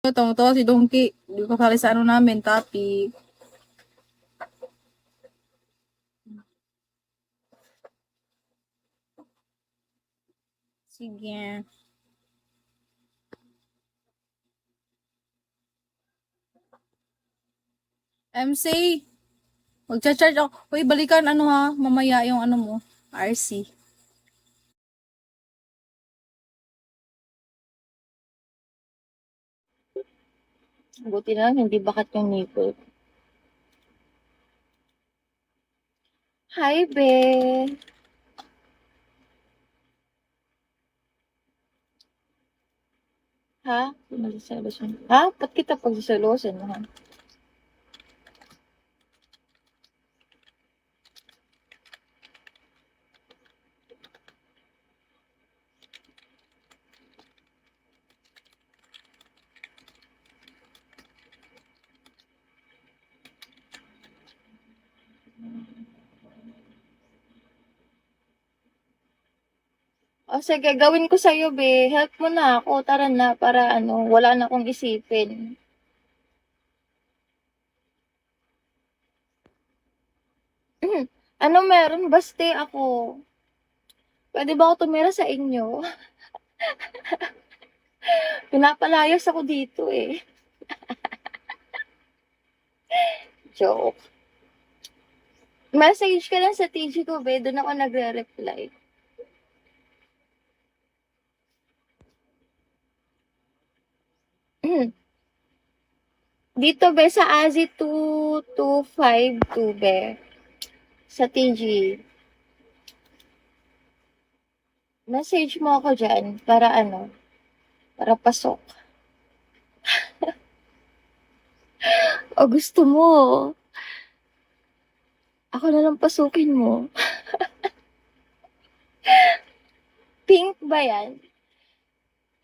To si Donkey. Hindi ko kasali sa ano namin, topic. Sige. MC, magcha-charge ako. Uy, balikan ano ha, mamaya yung ano mo, RC. Buti na lang, hindi bakat yung nipple. Hi, be. Ha? Magsasalusan. Ha? Ba't kita pagsasalusan mo, ha? O sige, gawin ko sa'yo, be. Help mo na ako. Tara na, para ano, wala na akong isipin. Ano meron? Baste ako. Pwede ba ako tumira sa inyo? Pinapalayas ako dito eh. Joke. Message ka lang sa TG ko, be. Doon ako nagre-reply. Dito, be, sa Azi 2252, be. Sa TG. Message mo ako dyan para ano, para pasok. O gusto mo, ako na lang pasukin mo. Pink ba yan?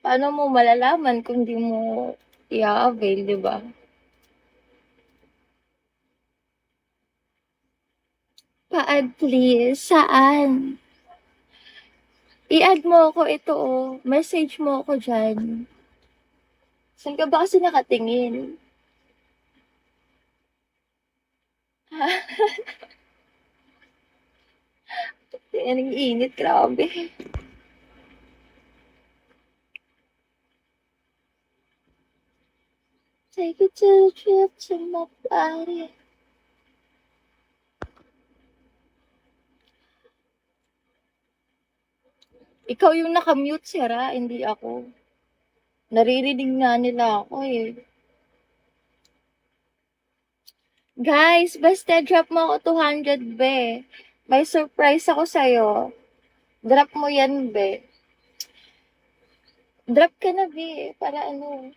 Paano mo malalaman kung di mo i-avail, di ba? Pa-add please. Saan? I-add mo ako ito oh. Message mo ako dyan. Saan ka ba kasi nakatingin? Ang init, grabe. Take it to a trip to my body. Ikaw yung nakamute, Sera, hindi ako. Naririnig nga nila ako eh. Guys, basta drop mo ako 200, be. May surprise ako sa'yo. Drop mo yan, be. Drop ka na, be. Para ano,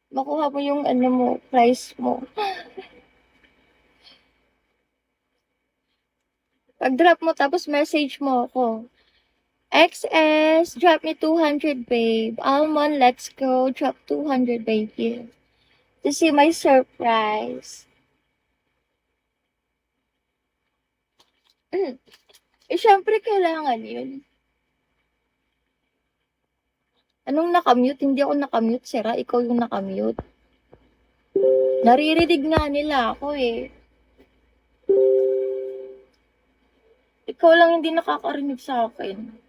makuha mo yung ano mo, price mo. Pag drop mo, tapos message mo ako. XS, drop me 200, babe. Almond, let's go. Drop 200, baby. To see my surprise. Eh, syempre, kailangan yun. Anong nakamute? Hindi ako nakamute, Sera. Ikaw yung nakamute. Naririnig nga nila ako eh. Ikaw lang hindi nakakarinig sa akin.